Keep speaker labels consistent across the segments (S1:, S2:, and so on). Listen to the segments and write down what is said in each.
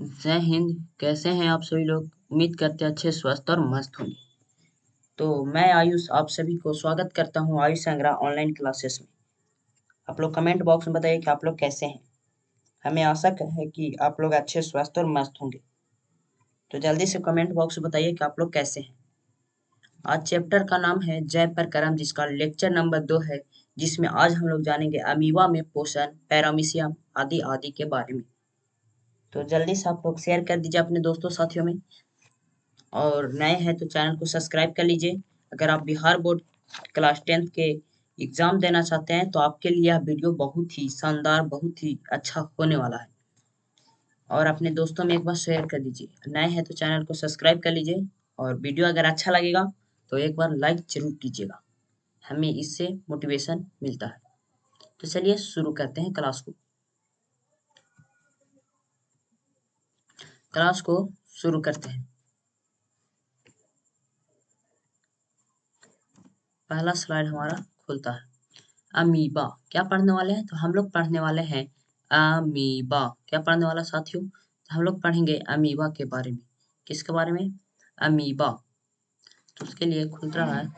S1: जय हिंद। कैसे हैं आप सभी लोग? उम्मीद करते हैं अच्छे स्वस्थ और मस्त होंगे। तो मैं आयुष आप सभी को स्वागत करता हूं आयुष संग्रह ऑनलाइन क्लासेस में। आप लोग कमेंट बॉक्स में बताइए कि आप लोग कैसे हैं। हमें आशा है कि आप लोग अच्छे स्वस्थ और मस्त होंगे। तो जल्दी से कमेंट बॉक्स में बताइए कि आप लोग कैसे हैं। आज चैप्टर का नाम है जय पर करम, जिसका लेक्चर नंबर 2 है, जिसमें आज हम लोग जानेंगे अमीबा में पोषण, पैरामीशियम आदि आदि के बारे में। तो जल्दी से आप लोग शेयर कर दीजिए अपने दोस्तों साथियों में, और नए हैं तो चैनल को सब्सक्राइब कर लीजिए। अगर आप बिहार बोर्ड क्लास 10th के एग्ज़ाम देना चाहते हैं तो आपके लिए यह वीडियो बहुत ही शानदार, बहुत ही अच्छा होने वाला है। और अपने दोस्तों में एक बार शेयर कर दीजिए। नए हैं तो चैनल को सब्सक्राइब कर लीजिए, और वीडियो अगर अच्छा लगेगा तो एक बार लाइक ज़रूर कीजिएगा, हमें इससे मोटिवेशन मिलता है। तो चलिए शुरू करते हैं क्लास को शुरू करते हैं। पहला स्लाइड हमारा खुलता है। अमीबा क्या पढ़ने वाले हैं? तो हम लोग पढ़ने वाले हैं अमीबा। क्या पढ़ने वाला साथियों? तो हम लोग पढ़ेंगे अमीबा के बारे में। किसके बारे में? अमीबा। तो उसके लिए खुल रहा है,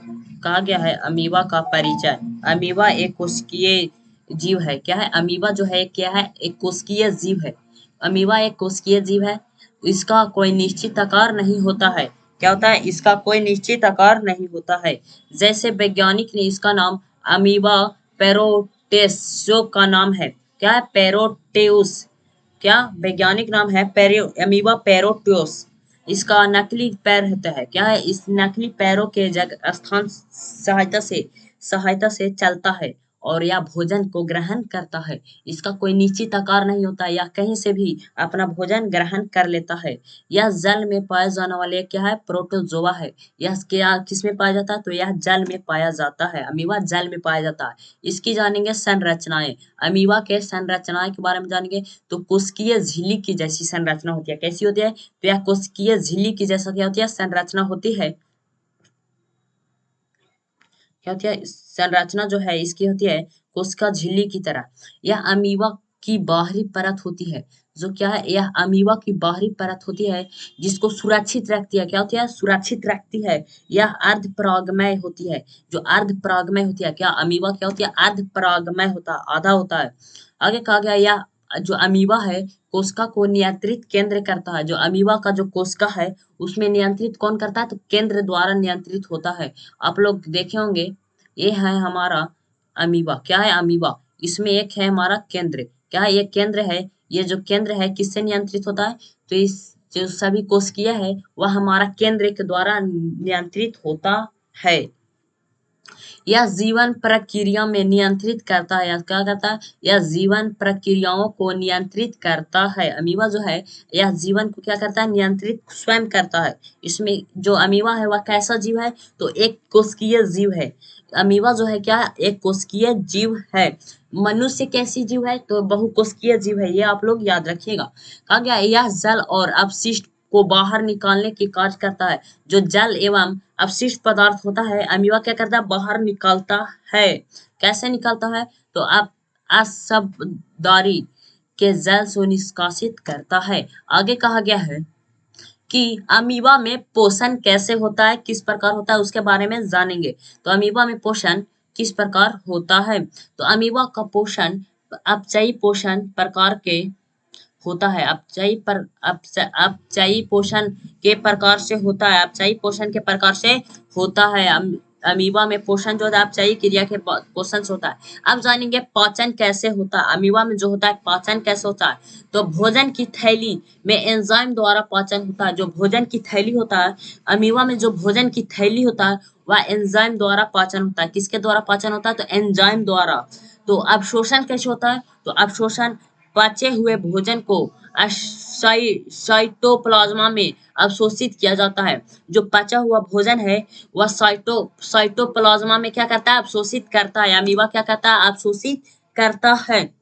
S1: कहा गया है अमीबा का परिचय। अमीबा एक कोशिकीय जीव है। क्या है? अमीबा जो है क्या है? एक कोशिकीय जीव है। अमीबा एक कोशिकीय जीव है। इसका कोई निश्चित आकार नहीं होता है। क्या होता है? इसका कोई निश्चित आकार नहीं होता है। जैसे वैज्ञानिक ने इसका नाम अमीबा पैरोटेसो का नाम है। क्या है? पैरोटेउस। क्या वैज्ञानिक नाम है? अमीबा पैरोटियोस। इसका नकली पैर होता है। क्या है? इस नकली पैरों के जगह स्थान सहायता से चलता है, और यह भोजन को ग्रहण करता है। इसका कोई निश्चित आकार नहीं होता, या कहीं से भी अपना भोजन ग्रहण कर लेता है। यह जल में पाए जाने वाले क्या है? प्रोटोजोआ है। यह क्या किस में पाया जाता है? तो यह जल में पाया जाता है। अमीबा जल में पाया जाता है। इसकी जानेंगे संरचनाएं। अमीबा के संरचनाएं के बारे में जानेंगे। तो कोशिकीय झिल्ली की जैसी संरचना होती है। कैसी होती है? तो यह कोशिकीय झिल्ली की जैसा क्या होती है? संरचना होती है। क्या होती है? संरचना जो है इसकी होती है कोशिका झिल्ली की तरह। यह अमीबा की बाहरी परत होती है। जो क्या है? यह अमीबा की बाहरी परत होती है, जिसको सुरक्षित रखती है। क्या होती है? सुरक्षित रखती है। यह अर्धपरागमय होती है। जो अर्धपरागमय होती है, क्या अमीबा क्या होती है? अर्धपरागमय होता है, आधा होता है। आगे कहा गया यह जो अमीबा है कोशिका को नियंत्रित केंद्र करता है। जो अमीबा का जो कोशिका है उसमें नियंत्रित कौन करता है? तो केंद्र द्वारा नियंत्रित होता है। आप लोग देखे होंगे, ये है हमारा अमीबा। क्या है? अमीबा। इसमें एक है हमारा केंद्र। क्या है? ये केंद्र है। ये जो केंद्र है किससे नियंत्रित होता है? तो इस जो सभी कोशिकीय है वह हमारा केंद्र के द्वारा नियंत्रित होता है। यह जीवन प्रक्रिया में नियंत्रित करता है। या क्या करता है? यह जीवन प्रक्रियाओं को नियंत्रित करता है। अमीबा जो है यह जीवन को क्या करता है? नियंत्रित स्वयं करता है। इसमें जो अमीबा है वह कैसा जीव है? तो एक कोशिकीय जीव है। अमीबा जो है क्या? एक कोशिकीय जीव है। मनुष्य कैसी जीव है? तो बहुकोशिकीय जीव है। ये आप लोग याद रखिएगा। कहा गया यह जल और अपशिष्ट को बाहर निकालने की कार्य करता है। जो जल एवं अपशिष्ट पदार्थ होता है अमीबा क्या करता है? बाहर निकालता है। कैसे निकालता है? तो आप असबदारी के जल से निष्कासित करता है। आगे कहा गया है कि अमीबा में पोषण कैसे होता है, किस प्रकार होता है, उसके बारे में जानेंगे। तो अमीबा में पोषण किस प्रकार होता है? तो अमीबा का पोषण अपचयी पोषण प्रकार के होता है। अपचयी पोषण के प्रकार से होता है। अपचयी पोषण के प्रकार से होता है। अमीबा में पोषण जो होता है अपचयी क्रिया के पोषण से होता है। अब जानेंगे पाचन कैसे होता है। अमीबा में जो होता है पाचन कैसे होता है? तो भोजन की थैली में एंजाइम द्वारा पाचन होता है। जो भोजन की थैली होता है अमीबा में, जो भोजन की थैली होता है वह एंजाइम द्वारा पाचन होता है। किसके द्वारा पाचन होता है? तो एंजाइम द्वारा। तो अवशोषण कैसे होता है? तो अवशोषण पचे हुए भोजन को साइटोप्लाज्मा में अवशोषित किया जाता है। जो पचा हुआ भोजन है वह साइटोप्लाज्मा में क्या करता है? अवशोषित करता है। अमीबा क्या करता है? अवशोषित करता है।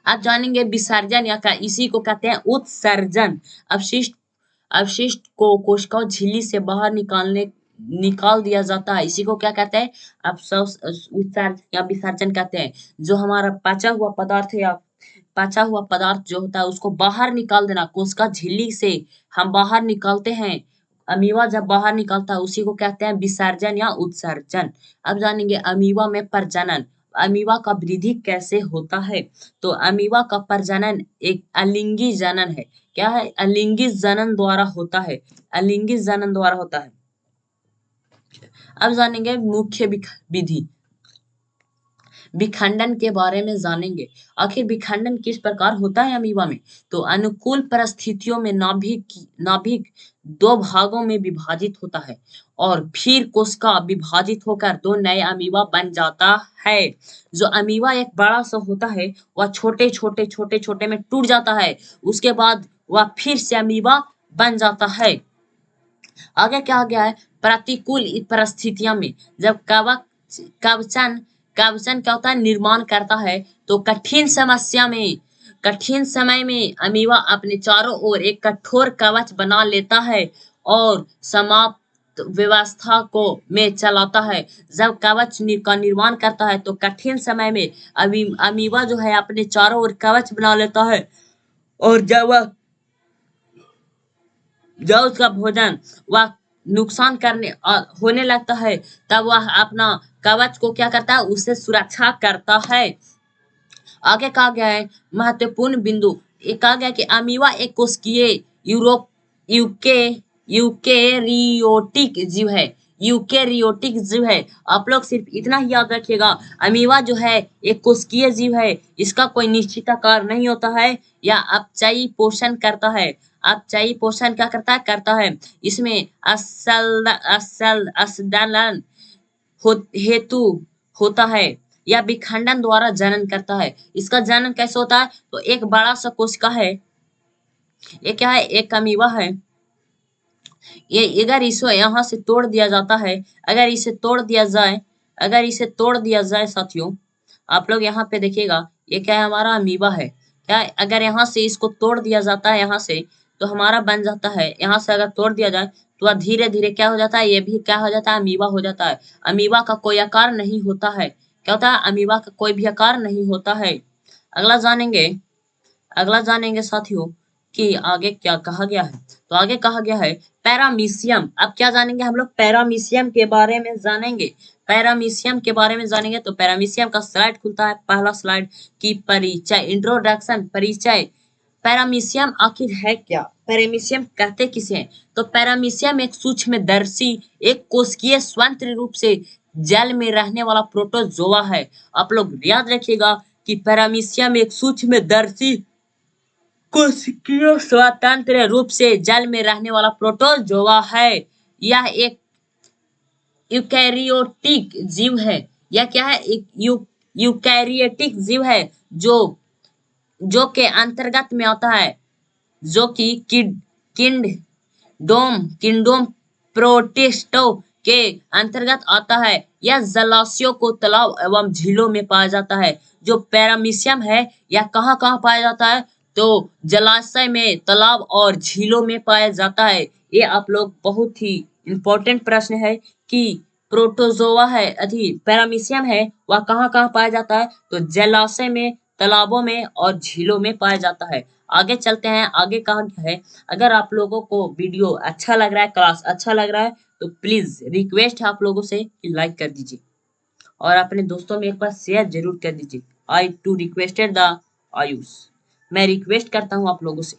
S1: आप जानेंगे विसर्जन, या इसी को कहते हैं उत्सर्जन। अपशिष्ट को कोशिका झिल्ली से बाहर निकाल दिया जाता है। इसी को क्या कहते हैं? उत्सर्जन या विसर्जन कहते हैं। जो हमारा पचा हुआ पदार्थ है या बचा हुआ पदार्थ जो होता है उसको बाहर निकाल देना, कोशिका झिल्ली से हम बाहर निकालते हैं। अमीबा जब बाहर निकलता है उसी को कहते हैं विसर्जन या उत्सर्जन। अब जानेंगे अमीबा में प्रजनन। अमीबा का वृद्धि कैसे होता है? तो अमीबा का प्रजनन एक अलिंगी जनन है। क्या है? अलिंगी जनन द्वारा होता है। अलिंगी जनन द्वारा होता है। अब जानेंगे मुख्य विधि। विखंडन के बारे में जानेंगे। आखिर विखंडन किस प्रकार होता है अमीबा में? तो अनुकूल परिस्थितियों में नाभिक दो भागों में विभाजित होता है और फिर कोशिका विभाजित होकर दो नए अमीबा बन जाता है। जो अमीबा एक बड़ा सा होता है वह छोटे छोटे छोटे छोटे में टूट जाता है, उसके बाद वह फिर से अमीबा बन जाता है। आगे क्या गया है? प्रतिकूल परिस्थितियों में जब कवचन कवचन क्या होता है? निर्माण करता है। तो कठिन समय में अमीबा अपने चारों ओर एक कठोर कवच बना लेता है और समाप्त व्यवस्था को में चलाता है। जब कवच का निर्माण करता है तो कठिन समय में अमीबा जो है अपने चारों ओर कवच बना लेता है और जब उसका भोजन वह नुकसान करने होने लगता है तब वह अपना कवच को क्या करता है? उसे सुरक्षा करता है। आगे कहा गया है महत्वपूर्ण बिंदु। एक कहा गया कि अमीबा एक कोशिकीय यूके यूकेरियोटिक जीव है। यूकेरियोटिक जीव है। आप लोग सिर्फ इतना ही याद रखिएगा, अमीबा जो है एक कोशिकीय जीव है। इसका कोई निश्चित आकार नहीं होता है या अपचयी पोषण करता है। अपचयी पोषण क्या करता है? इसमें असदलन हेतु होता है या विखंडन द्वारा जनन करता है। इसका जनन कैसे होता है? तो एक बड़ा सा कोशिका है, ये क्या है? एक अमीबा है। ये अगर इसे यहाँ से तोड़ दिया जाता है, अगर इसे तोड़ दिया जाए साथियों, आप लोग यहाँ पे देखिएगा, ये क्या है? हमारा अमीबा है। क्या अगर यहाँ से इसको तोड़ दिया जाता है यहाँ से, तो हमारा बन जाता है। यहाँ से अगर तोड़ दिया जाए तो वह धीरे धीरे क्या हो जाता है? ये भी क्या हो जाता है? अमीबा हो जाता है। अमीबा का कोई आकार नहीं होता है। क्या होता है? अमीबा का कोई भी आकार नहीं होता है। अगला जानेंगे साथियों कि आगे क्या कहा गया है। तो आगे कहा गया है पैरामीशियम। अब क्या जानेंगे हम लोग? पैरामीशियम के बारे में जानेंगे। पैरामीशियम के बारे में जानेंगे तो पैरामीशियम का स्लाइड खुलता है। पहला स्लाइड की परिचय, इंट्रोडक्शन, परिचय। पैरामीशियम आखिर है क्या? पैरामीशियम कहते किसे हैं? तो पैरामीशियम एक सूक्ष्मदर्शी, एक कोशिकीय स्वतंत्र रूप से जल में रहने वाला प्रोटोजोआ है। आप लोग याद रखिएगा कि पैरामीशियम एक सूक्ष्मदर्शी, कोशिकीय स्वतंत्र रूप से जल में रहने वाला प्रोटोजोआ है। यह एक यूकैरियोटिक जीव है। यह क्या है? एक यूकैरियोटिक जीव है जो के अंतर्गत में आता है, जो कि किंडोम प्रोटिस्टो के अंतर्गत आता है। यह जलाशयों को तालाब एवं झीलों में पाया जाता है। जो पैरामीशियम है यह कहाँ कहाँ पाया जाता है? तो जलाशय में, तालाब और झीलों में पाया जाता है। ये आप लोग बहुत ही इंपॉर्टेंट प्रश्न है कि प्रोटोजोआ है पैरामीशियम है वह कहाँ कहाँ पाया जाता है? तो जलाशय में, तालाबों में और झीलों में पाया जाता है। आगे चलते हैं। आगे कहा गया है, अगर आप लोगों को वीडियो अच्छा लग रहा है, क्लास अच्छा लग रहा है, तो प्लीज रिक्वेस्ट है आप लोगों से कि लाइक कर दीजिए और अपने दोस्तों में एक बार शेयर जरूर कर दीजिए। आई टू रिक्वेस्टेड द आयुष, मैं रिक्वेस्ट करता हूँ आप लोगों से।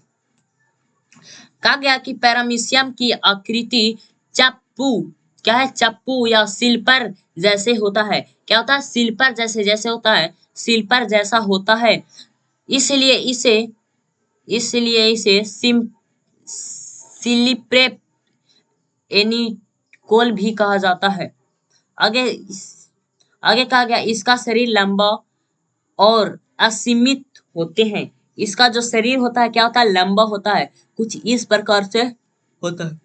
S1: कहा गया कि पैरामीशियम की आकृति चप्पू, क्या है? चप्पू या सिल्पर जैसे होता है। क्या होता है? सिल्पर जैसे जैसे होता है, सिल्पर जैसा होता है। इसलिए इसे सिलिप्रे एनिकोल भी कहा जाता है। आगे कहा गया इसका शरीर लंबा और असीमित होते हैं। इसका जो शरीर होता है क्या होता है? लंबा होता है। कुछ इस प्रकार से होता है।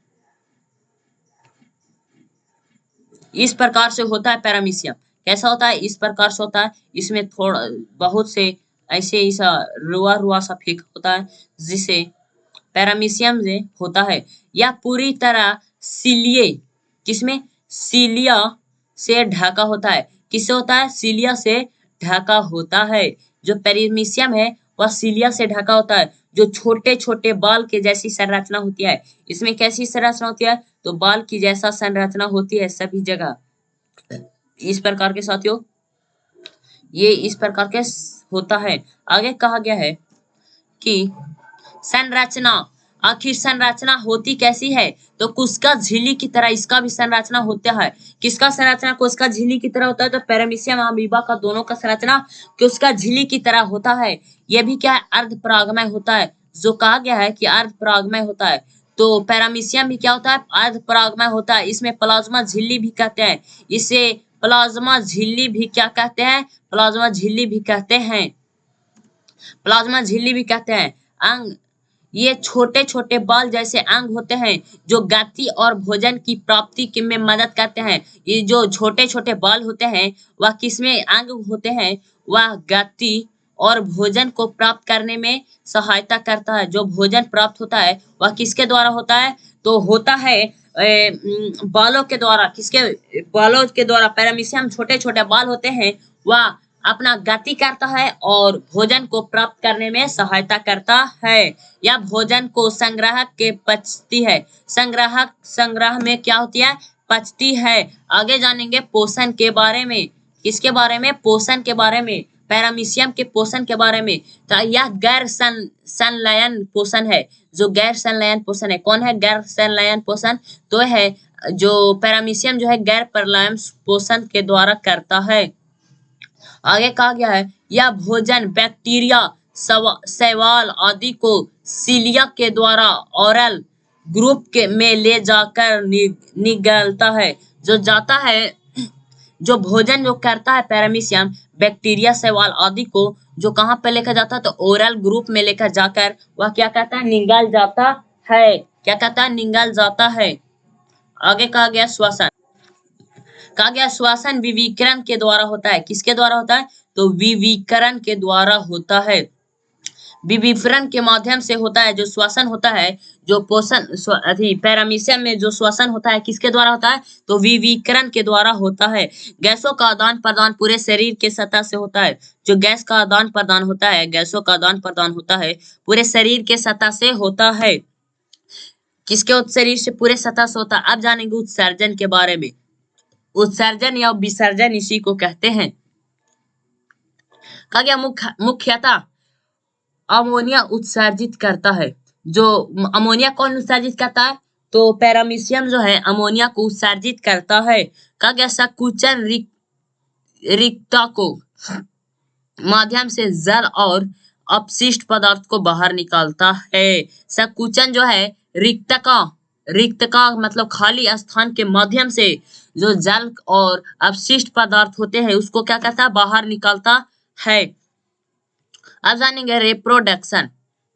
S1: इस प्रकार से होता है पैरामीशियम। कैसा होता है? इस प्रकार से होता है। इसमें थोड़ा बहुत से ऐसे ऐसा रुआ सा फेंक होता है जिसे पैरामीशियम से होता है। यह पूरी तरह किसमें? सीलिया से ढका होता है। किससे होता है? सीलिया से ढका होता है। जो पैरामीशियम है वह सिलिया से ढका होता है, जो छोटे छोटे बाल के जैसी संरचना होती है। इसमें कैसी संरचना होती है? तो बाल की जैसा संरचना होती है सभी जगह। इस प्रकार के साथियों, ये इस प्रकार के होता है। आगे कहा गया है कि संरचना, आखिर संरचना होती कैसी है? तो कोशिका झिल्ली की तरह इसका भी संरचना होता है। किसका संरचना कोशिका झिल्ली की तरह होता है? तो पैरामीशियम अमीबा का दोनों का संरचना कोशिका झिल्ली की तरह होता है। यह भी क्या है? अर्धपरागमय होता है। जो कहा गया है कि अर्धपरागमय होता है, तो पैरामीशियम भी क्या होता है? अर्धपरागमय होता है। इसमें प्लाज्मा झिल्ली भी कहते हैं। इसे प्लाज्मा झिल्ली भी क्या कहते हैं? प्लाज्मा झिल्ली भी कहते हैं। प्लाज्मा झिल्ली भी कहते हैं। अंग, ये छोटे छोटे बाल जैसे अंग होते हैं जो गति और भोजन की प्राप्ति में मदद करते हैं। ये जो छोटे छोटे बाल होते हैं वह किसमें अंग होते हैं? वह गति और भोजन को प्राप्त करने में सहायता करता है। जो भोजन प्राप्त होता है वह किसके द्वारा होता है? तो होता है बालों के द्वारा। किसके? बालों के द्वारा। पैरामीशियम छोटे छोटे बाल होते हैं, वह अपना गति करता है और भोजन को प्राप्त करने में सहायता करता है। या भोजन को संग्रह के पचती है। संग्रह में क्या होती है? पचती है। आगे जानेंगे पोषण के बारे में। किसके बारे में? पोषण के बारे में। पैरामीशियम के पोषण के बारे में। तो यह गैर संलयन पोषण है। जो गैर संलयन पोषण है, कौन है गैर संलयन पोषण? तो है जो पैरामीशियम जो है गैर संलयन पोषण के द्वारा करता है। आगे कहा गया है यह भोजन बैक्टीरिया, शैवाल आदि को सीलिया के द्वारा ओरल ग्रुप के में ले जाकर निगलता है। जो जाता है, जो भोजन जो करता है पैरामीशियम बैक्टीरिया, शैवाल आदि को जो कहाँ पे लेकर जाता है? तो ओरल ग्रुप में लेकर जाकर वह क्या कहता है? निगल जाता है। क्या कहता है? निगल जाता है। आगे कहा गया श्वसन। कहा गया श्वसन विविकरण के द्वारा होता है। किसके द्वारा होता है? तो विविकरण के द्वारा होता है। विविकरण के माध्यम से होता है जो श्वसन होता है। जो पोषण पैरामीशियम में जो श्वसन होता है किसके द्वारा होता है? तो विविकरण के द्वारा होता है। गैसों का आदान प्रदान पूरे शरीर के सतह से होता है। जो गैस का आदान प्रदान होता है, गैसों का आदान प्रदान होता है पूरे शरीर के सतह से होता है। किसके शरीर से? पूरे सतह से होता है। अब जानेंगे उत्सर्जन के बारे में। उत्सर्जन या विसर्जन इसी को कहते हैं। कहा गया मुख्यतः अमोनिया उत्सर्जित करता है। जो अमोनिया कौन उत्सर्जित करता है? तो पैरामीशियम जो है अमोनिया को उत्सर्जित करता है। कहा गया संकुचन रिक्ता को माध्यम से जल और अपशिष्ट पदार्थ को बाहर निकालता है। संकुचन जो है रिक्त का मतलब खाली स्थान के माध्यम से जो जल और अपशिष्ट पदार्थ होते हैं उसको क्या कहता है? बाहर निकालता है। अब जानेंगे रिप्रोडक्शन।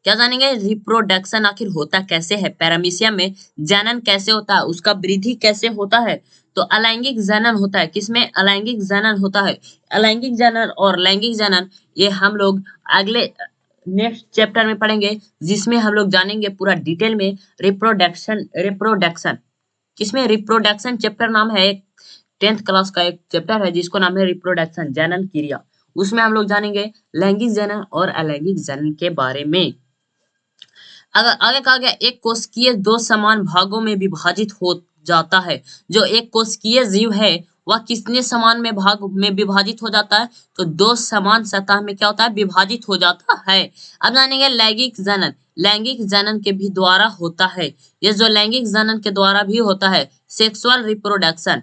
S1: क्या जानेंगे? रिप्रोडक्शन आखिर होता कैसे है? पैरामीशियम में जनन कैसे होता है? उसका वृद्धि कैसे होता है? तो अलैंगिक जनन होता है। किसमें? अलैंगिक जनन होता है। अलैंगिक जनन और लैंगिक जनन ये हम लोग अगले नेक्स्ट चैप्टर में पढ़ेंगे, जिसमें हम लोग जानेंगे पूरा डिटेल में रिप्रोडक्शन। किसमें? रिप्रोडक्शन चैप्टर नाम है। 10th क्लास का एक चैप्टर है जिसको नाम है रिप्रोडक्शन, जनन क्रिया। उसमें हम लोग जानेंगे लैंगिक जनन और अलैंगिक जनन के बारे में। अगर आगे कहा गया एक कोशिकीय दो समान भागों में विभाजित हो जाता है। जो एक कोशिकीय जीव है वह कितने समान में भाग में विभाजित हो जाता है? तो दो समान सतह में क्या होता है? विभाजित हो जाता है। अब जानेंगे लैंगिक जनन। लैंगिक जनन के भी द्वारा होता है। ये जो लैंगिक जनन के द्वारा भी होता है सेक्सुअल रिप्रोडक्शन।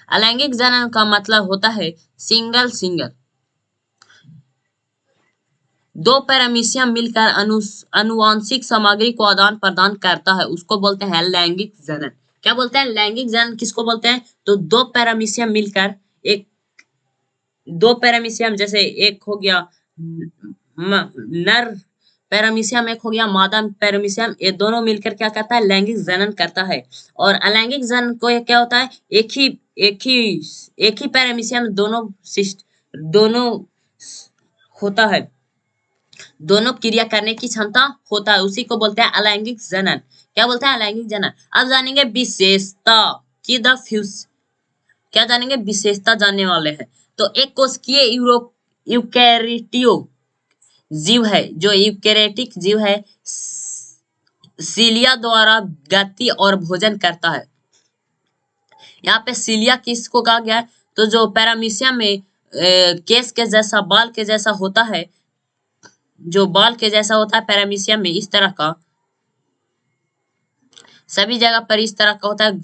S1: अलैंगिक जनन का मतलब होता है सिंगल दो पैरामीशियम मिलकर अनुवांशिक सामग्री को आदान प्रदान करता है, उसको बोलते हैं लैंगिक जनन। क्या बोलते हैं? लैंगिक जनन किसको बोलते हैं? तो दो पैरामीशियम मिलकर दो पैरामीशियम, जैसे एक हो गया नर पैरामीशियम, एक हो गया मादा पैरामीशियम, ये दोनों मिलकर क्या करता है? लैंगिक जनन करता है। और अलैंगिक जनन को क्या होता है? एक ही पैरामीशियम दोनों होता है, दोनों क्रिया करने की क्षमता होता है, उसी को बोलते हैं अलैंगिक जनन। क्या बोलते हैं? अलैंगिक जनन। अब जानेंगे विशेषता की क्या जानेंगे? विशेषता जानने वाले हैं। तो एक कोशिकीय यूकैरियोटियों जीव है, जो यूकेरेटिक जीव है, सीलिया द्वारा गति और भोजन करता है। यहाँ पे सीलिया किसको कहा गया है? तो जो पैरामीशियम में केस के जैसा, बाल के जैसा होता है, जो बाल के जैसा होता है पैरामीशियम में, इस तरह का सभी जगह पर इस तरह का होता है,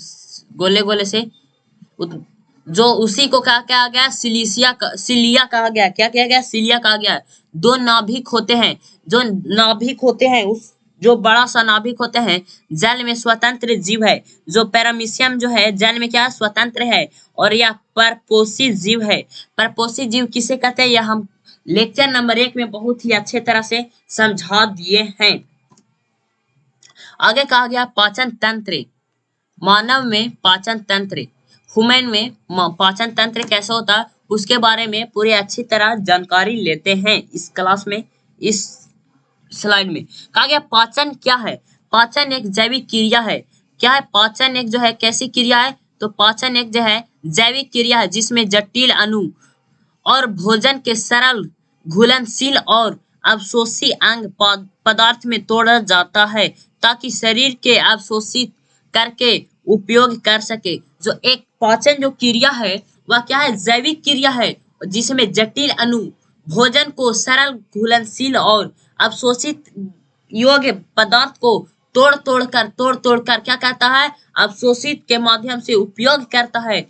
S1: गोले गोले से, जो उसी को क्या कहा गया? सिलिया कहा गया। क्या कहा गया? सिलिया कहा गया। दो नाभिक होते हैं, जो नाभिक होते हैं, उस जो बड़ा सा नाभिक होते हैं, जल में स्वतंत्र जीव है। जो पैरामीशियम जो है जल में क्या स्वतंत्र है, और यह परपोषी जीव है। परपोषी जीव किसे कहते हैं? यह हम लेक्चर नंबर 1 में बहुत ही अच्छे तरह से समझा दिए हैं। आगे कहा गया पाचन तंत्र। मानव में पाचन तंत्र, ह्यूमन में पाचन तंत्र कैसे होता है, उसके बारे में पूरी अच्छी तरह जानकारी लेते हैं इस क्लास में, इस स्लाइड में। कहा गया पाचन क्या है? पाचन एक जैविक क्रिया है। क्या है पाचन? एक जो है कैसी क्रिया है? तो पाचन एक जो है जैविक क्रिया है, जिसमें जटिल अणु और भोजन के सरल, घुलनशील और अवशोषी अंग पदार्थ में तोड़ा जाता है, ताकि शरीर के अवशोषित करके उपयोग कर सके। जो एक पाचन जो क्रिया है वह क्या है? जैविक क्रिया है, जिसमें जटिल अणु भोजन को सरल, घुलनशील और अवशोषित योग्य पदार्थ को तोड़ तोड़कर क्या कहता है? अवशोषित के माध्यम से उपयोग करता है।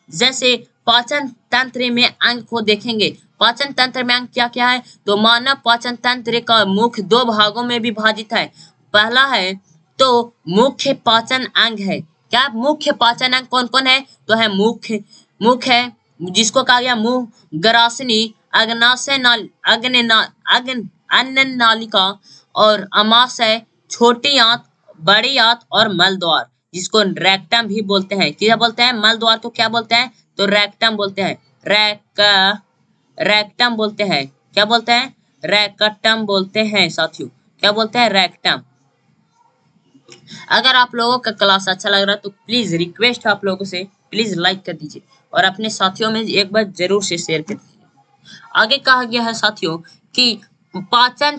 S1: जैसे पाचन तंत्र में अंग को देखेंगे। पाचन तंत्र में अंग क्या क्या है? तो मानव पाचन तंत्र का मुख्य 2 भागों में विभाजित है। पहला है तो मुख्य पाचन अंग है। क्या मुख्य पाचन अंग कौन कौन है? तो है मुख है, जिसको कहा गया मुंह, ग्रासनी, अग्नाशय अन्न नालिका, और अमाशय, छोटी आंत, बड़ी आंत और मल द्वार, जिसको रेक्टम भी बोलते हैं। क्या बोलते हैं? मल द्वार को क्या बोलते हैं? तो रेक्टम बोलते हैं। रेक्टम बोलते हैं। क्या बोलते हैं? रेक्टम बोलते हैं साथियों। क्या बोलते हैं? रेक्टम। अगर आप लोगों का क्लास अच्छा लग रहा है तो प्लीज रिक्वेस्ट आप लोगों से, प्लीज लाइक कर दीजिए और अपने साथियों में एक बार जरूर से शेयर कर दीजिए। आगे कहा गया है साथियों कि पाचन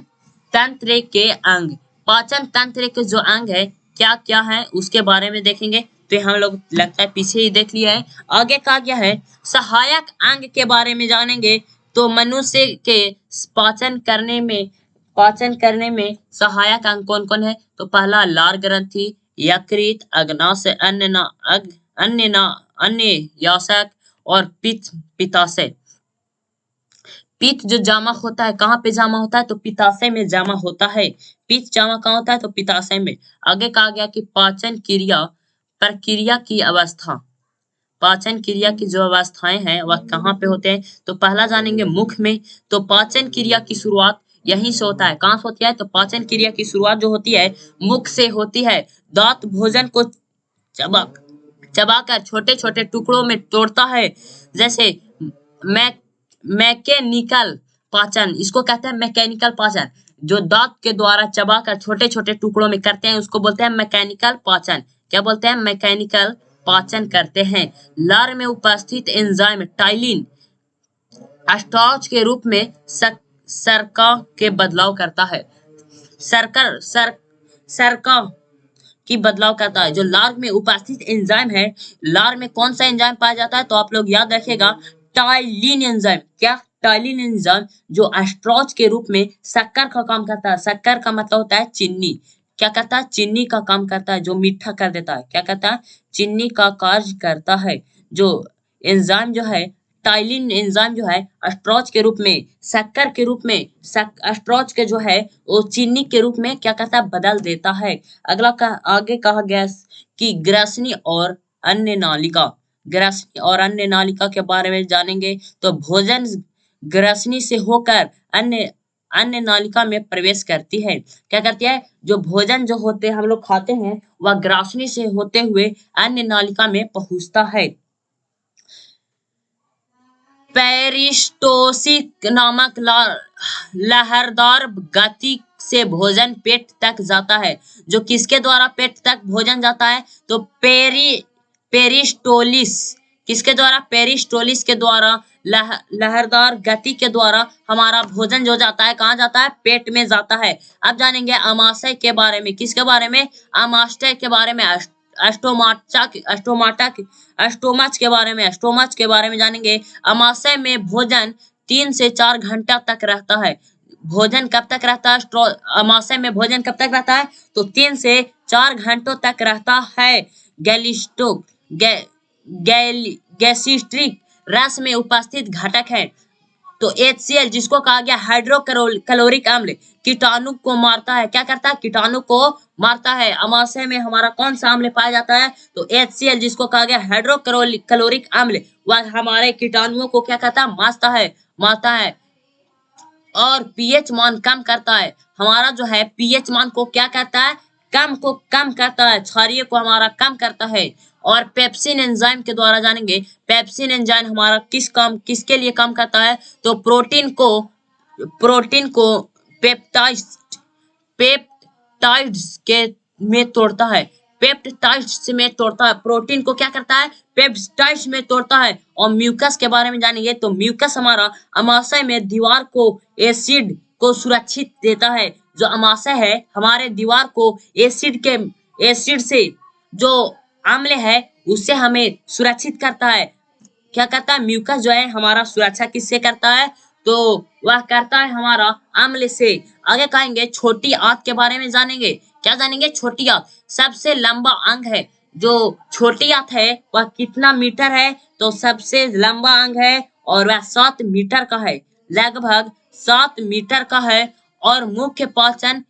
S1: तंत्र के अंग, पाचन तंत्र के जो अंग है क्या क्या है उसके बारे में देखेंगे। तो हम लोग लगता है पीछे ही देख लिया है। आगे कहा गया है सहायक अंग के बारे में जानेंगे। तो मनुष्य के पाचन करने में सहायक अंग कौन कौन है? तो पहला लार ग्रंथि, यकृत, अग्नाशय, अन्य यासक और पित्ताशय। पित्त जो जमा होता है कहाँ पे जमा होता है? तो पित्ताशय में जमा होता है। पित्त जमा कहाँ होता है? तो पित्ताशय में। आगे कहा गया कि पाचन प्रक्रिया की अवस्था, पाचन क्रिया की जो अवस्थाएं हैं वह कहाँ पे होते हैं? तो पहला जानेंगे मुख में। तो पाचन क्रिया की शुरुआत यहीं से होता है। कहाँ से होती है? तो पाचन क्रिया की शुरुआत जो होती है मुख से होती है। दांत भोजन को चबाकर छोटे छोटे टुकड़ों में तोड़ता है। जैसे मैकेनिकल पाचन, इसको कहते हैं मैकेनिकल पाचन। जो दांत के द्वारा चबाकर छोटे छोटे टुकड़ों में करते हैं उसको बोलते हैं मैकेनिकल पाचन। क्या बोलते हैं? मैकेनिकल पाचन करते हैं। लार में उपस्थित एंजाइम टाइलिन स्टार्च के रूप में शर्करा के बदलाव करता है। शर्करा की बदलाव करता है। जो लार में उपस्थित एंजाइम है, लार में कौन सा एंजाइम पाया जाता है? तो आप लोग याद रखिएगा टाइलिन एंजाइम। क्या? टाइलिन एंजाइम जो स्टार्च के रूप में शक्कर का काम करता है। शक्कर का मतलब होता है चीनी। क्या करता है? चीनी का काम करता है, जो मीठा कर देता है। क्या करता है? चीनी का कार्य करता है। जो एंजाइम जो है टाइलिन एंजाइम जो है स्टार्च के रूप में, शक्कर के रूप में, स्टार्च के जो है वो चीनी के रूप में क्या करता है? बदल देता है। आगे कहा गया कि ग्रसनी और अन्य नालिका, ग्रसनी और अन्य नालिका के बारे में जानेंगे। तो भोजन ग्रसनी से होकर अन्य नालिका में प्रवेश करती है। क्या करती है? जो भोजन जो होते हम लोग खाते हैं वह ग्रासनी से होते हुए अन्य नालिका में पहुंचता है। पेरिस्टोसिस नामक लहरदार गति से भोजन पेट तक जाता है। जो किसके द्वारा पेट तक भोजन जाता है? तो पेरिस्टोलिस किसके द्वारा? पेरिस्टोलिस के द्वारा, लहरदार गति के द्वारा हमारा भोजन जो जाता है कहाँ जाता है? पेट में जाता है। अब जानेंगे आमाशय के बारे में। किसके बारे में? आमाशय के बारे में, स्टोमच के बारे में जानेंगे। आमाशय में भोजन 3 से 4 घंटा तक रहता है। भोजन कब तक रहता है? आमाशय में भोजन कब तक रहता है? तो 3 से 4 घंटों तक रहता है। गैस्ट्रिक रस में उपस्थित घटक है। तो HCl जिसको कहा गया हाइड्रोक्लोरिक अम्ल, कीटाणु को मारता है। क्या करता है? कीटाणु को मारता है। आमाशय में हमारा कौन सा अम्ल पाया जाता है? तो HCl जिसको कहा गया हाइड्रोक्लोरिक अम्ल, वह हमारे कीटाणुओं को क्या करता है? मारता है। और पीएच मान कम करता है। हमारा जो है पीएच मान को क्या करता है? कम करता है। क्षारीय को हमारा कम करता है। और पेप्सिन एंजाइम के द्वारा जानेंगे। पेप्सिन एंजाइम हमारा किसके लिए काम करता है? तो प्रोटीन को पेप्टाइड्स के में तोड़ता है। पेप्टाइड्स में तोड़ता है। प्रोटीन को क्या करता है? पेप्टाइड्स में तोड़ता है। और म्यूकस के बारे में जानेंगे। तो म्यूकस हमारा आमाशय में दीवार को एसिड को सुरक्षित देता है। जो आमाशय है हमारे दीवार को एसिड से जो अम्ल है उससे हमें सुरक्षित करता है। क्या करता है? म्यूकस जो है हमारा सुरक्षा किससे करता है? तो वह करता है हमारा अम्ल से। आगे कहेंगे छोटी आंत के बारे में जानेंगे। क्या जानेंगे? छोटी आंत सबसे लंबा अंग है। जो छोटी आंत है वह कितना मीटर है? तो सबसे लंबा अंग है और वह 7 मीटर का है। लगभग 7 मीटर का है। और मुख्य पाचन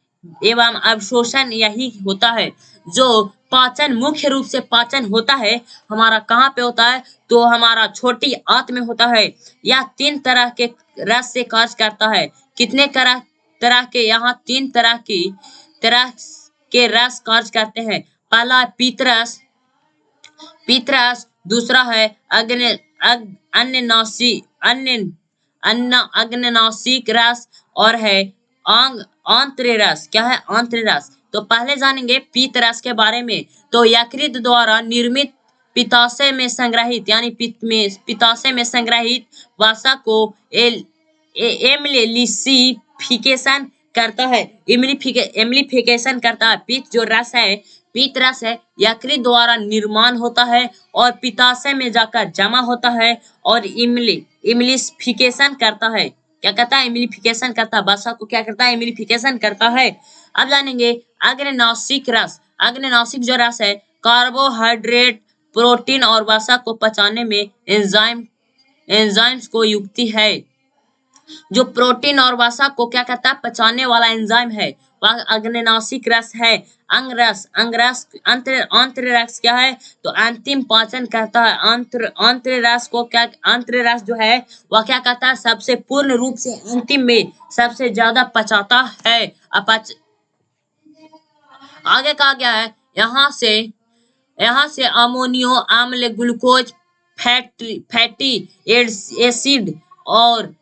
S1: एवं अवशोषण यही होता है। जो पाचन मुख्य रूप से पाचन होता है हमारा कहाँ पे होता है? तो हमारा छोटी आंत में होता है। यह 3 तरह के रस से कार्य करता है। कितने तरह के? यहाँ 3 तरह के रस कार्य करते हैं। पहला है पीतरस, दूसरा है अग्न्यनासिक रस और है आंत्र रस। क्या है? आंत्र रस। तो पहले जानेंगे पीत रस के बारे में। तो यकृत द्वारा निर्मित पित्ताशय में संग्रहित यानी पित्ताशय में संग्रहित वसा को एम्लिफिकेशन करता है। एम्लिफिकेशन करता है। पीत रस है यकृत द्वारा निर्माण होता है और पित्ताशय में जाकर जमा होता है और इम्लिफिकेशन करता है। क्या करता है? इम्लिफिकेशन करता है। वसा को क्या करता है? इम्लिफिकेशन करता है। अब जानेंगे अग्न्यनासिक रस। अग्न्यनासिक जो रस है कार्बोहाइड्रेट, प्रोटीन और वसा को पचाने में एंजाइम्स को युक्ति है। जो प्रोटीन और वसा को क्या करता है? पचाने वाला एंजाइम है वह अग्न्यनासिक रस है। आंत्र रस क्या है? तो अंतिम पाचन करता है। आंत्र रस जो है वह क्या करता है? सबसे पूर्ण रूप से अंतिम में सबसे ज्यादा पचाता है। आगे कहा गया है यहाँ से अमोनियो अम्ल, ग्लूकोज, फैटी एसिड और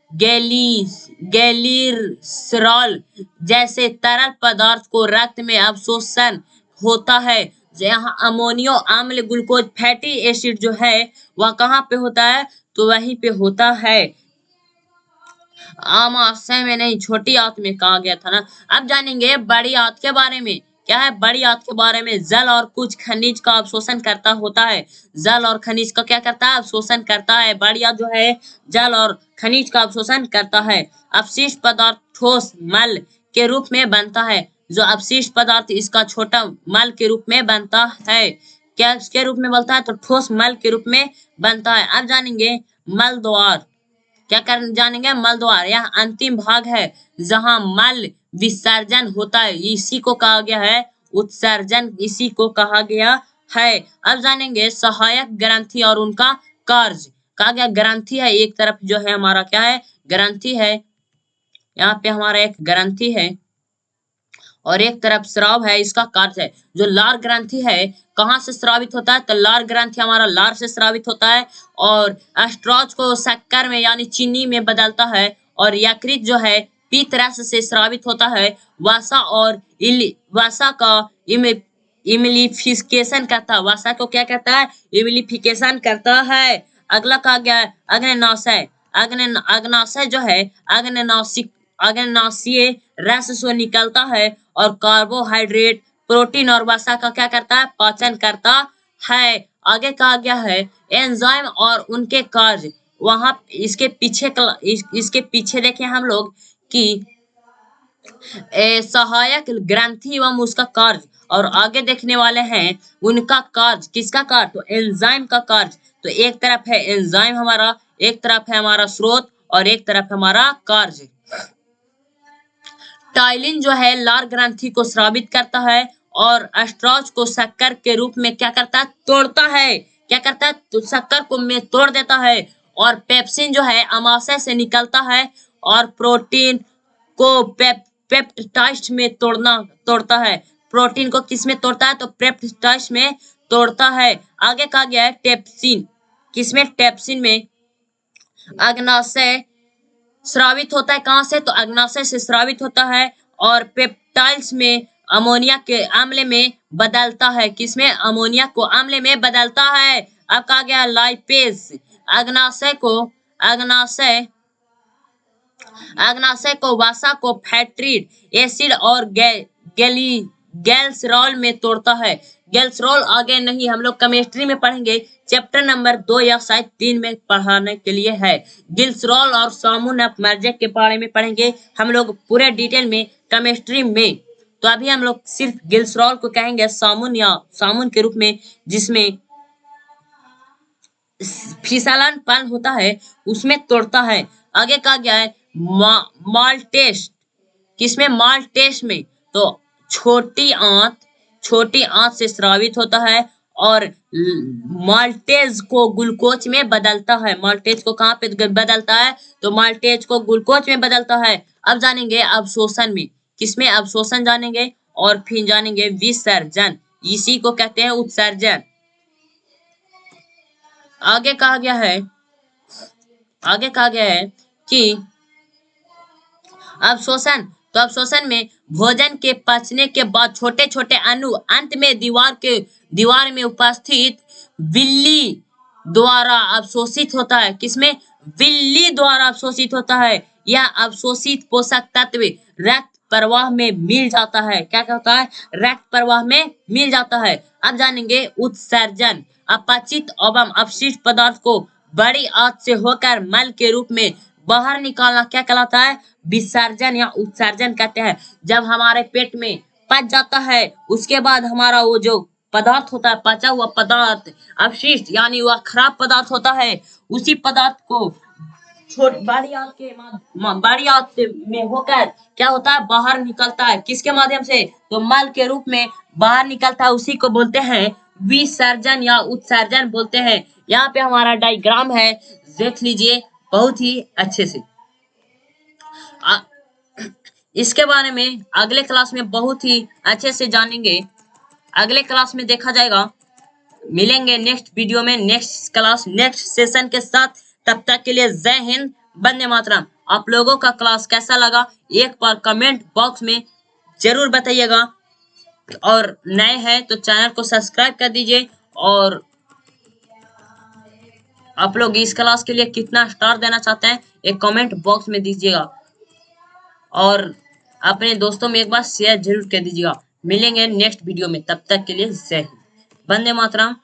S1: गैलीसरॉल जैसे तरल पदार्थ को रक्त में अवशोषण होता है। यहाँ अमोनियो अम्ल, ग्लूकोज, फैटी एसिड जो है वह कहाँ पे होता है? तो वहीं पे होता है। आमाशय में नहीं, छोटी आंत में कहा गया था ना। अब जानेंगे बड़ी आंत के बारे में। क्या है? बड़ी आंत के बारे में जल और कुछ खनिज का अवशोषण करता होता है। जल और खनिज का क्या करता है? अवशोषण करता है। बड़ी आंत जो है जल और खनिज का अवशोषण करता है। अपशिष्ट पदार्थ ठोस मल के रूप में बनता है। जो अपशिष्ट पदार्थ इसका छोटा मल के रूप में बनता है। क्या के रूप में बनता है? तो ठोस मल के रूप में बनता है। अब जानेंगे मल द्वार। जानेंगे मल द्वार। यह अंतिम भाग है जहां मल विसर्जन होता है। इसी को कहा गया है उत्सर्जन। इसी को कहा गया है। अब जानेंगे सहायक ग्रंथि और उनका कार्य। कहा गया ग्रंथि है एक तरफ जो है हमारा क्या है? ग्रंथि है। यहाँ पे हमारा एक ग्रंथि है और एक तरफ स्राव है। इसका कार्य है जो लार ग्रंथि है कहाँ से स्रावित होता है? तो लार ग्रंथि हमारा लार से स्रावित होता है और स्ट्रॉच को शक्कर में यानी चीनी में बदलता है। और यकृत जो है पीत रस से स्रावित होता है। वसा का इमिलिफिकेशन करता है, वसा को क्या करता है, इमिलिफिकेशन करता है। अगला कहा गया है अग्न्याशय। अग्न्याशय जो है अग्न्याशीय रस से निकलता है और कार्बोहाइड्रेट, प्रोटीन और वसा का क्या करता है, पाचन करता है। आगे कहा गया है एंजाइम और उनके कार्य। वहां इसके पीछे देखें हम लोग कि सहायक ग्रंथि एवं उसका कार्य, और आगे देखने वाले हैं उनका कार्य। किसका कार्य, तो एंजाइम का कार्य। तो एक तरफ है एंजाइम हमारा, एक तरफ है हमारा स्रोत और एक तरफ हमारा कार्य। टाइलिन जो है लार ग्रंथि को स्रावित करता है और स्टार्च को शक्कर के रूप में क्या करता है, तोड़ता है। क्या करता है, तो शक्कर को में तोड़ देता है। और पेप्सिन जो है अमाशय से निकलता है और प्रोटीन को पेप्टाइड में तोड़ता है। प्रोटीन को किस में तोड़ता है, तो पेप्टाइड में तोड़ता है। आगे कहा गया है टेप्सिन। किसमें, टेप्सिन में अग्न्याशय स्रावित होता है। कहां से, तो अग्न्याशय से स्रावित होता है और पेप्टाइड्स में अमोनिया के अम्ल में बदलता है। किसमें, अमोनिया को अम्ल में बदलता है। अब कहा गया लाइपेज। अग्न्याशय को वसा को फैट्रिक एसिड और गैल्सरॉल में तोड़ता है। गैल्सरॉल आगे नहीं, हम लोग केमिस्ट्री में पढ़ेंगे, चैप्टर नंबर 2 या शायद 3 में पढ़ाने के लिए है। ग्लिसरॉल और सामुन ऑफ मर्जेक के बारे में पढ़ेंगे हम लोग पूरे डिटेल में केमिस्ट्री में। तो अभी हम लोग सिर्फ ग्लिसरॉल को कहेंगे सामुन के रूप में, जिसमें फिसलनपन होता है, उसमें तोड़ता है। आगे कहा गया है माल्टेस। किसमें, माल्टेस में, तो छोटी आंत से स्रावित होता है और माल्टेज को ग्लूकोज में बदलता है। माल्टेज को कहां पे बदलता है, तो माल्टेज को ग्लूकोज में बदलता है। अब जानेंगे अवशोषण में। किसमें, अवशोषण जानेंगे और फिर जानेंगे विसर्जन। इसी को कहते हैं उत्सर्जन। आगे कहा गया है कि अवशोषण में भोजन के पचने के बाद छोटे छोटे अणु अंत में दीवार में उपस्थित विल्ली द्वारा अवशोषित होता है। किसमें, विल्ली द्वारा अवशोषित होता है। यह अवशोषित पोषक तत्व रक्त प्रवाह में मिल जाता है। क्या होता है, रक्त प्रवाह में मिल जाता है। अब जानेंगे उत्सर्जन। अपचित एवं अपशिष्ट पदार्थ को बड़ी आंत से होकर मल के रूप में बाहर निकालना क्या कहलाता है, विसर्जन या उत्सर्जन कहते हैं। जब हमारे पेट में पच जाता है, उसके बाद हमारा वो जो पदार्थ होता है, पचा हुआ पदार्थ, अपशिष्ट यानी वह खराब पदार्थ होता है, उसी पदार्थ को बड़ी आंत में होकर क्या होता है, बाहर निकलता है। किसके माध्यम से, तो मल के रूप में बाहर निकलता है। उसी को बोलते हैं विसर्जन या उत्सर्जन बोलते हैं। यहाँ पे हमारा डायग्राम है, देख लीजिए बहुत ही अच्छे से। इसके बारे में अगले क्लास में बहुत ही अच्छे से जानेंगे। अगले क्लास में देखा जाएगा। मिलेंगे नेक्स्ट वीडियो में, नेक्स्ट क्लास, नेक्स्ट सेशन के साथ। तब तक के लिए जय हिंद, वंदे मातरम। आप लोगों का क्लास कैसा लगा एक बार कमेंट बॉक्स में जरूर बताइएगा। और नए हैं तो चैनल को सब्सक्राइब कर दीजिए। और आप लोग इस क्लास के लिए कितना स्टार देना चाहते हैं एक कमेंट बॉक्स में दीजिएगा। और अपने दोस्तों में एक बार शेयर जरूर कर दीजिएगा। मिलेंगे नेक्स्ट वीडियो में, तब तक के लिए जय हिंद, वंदे मातरम।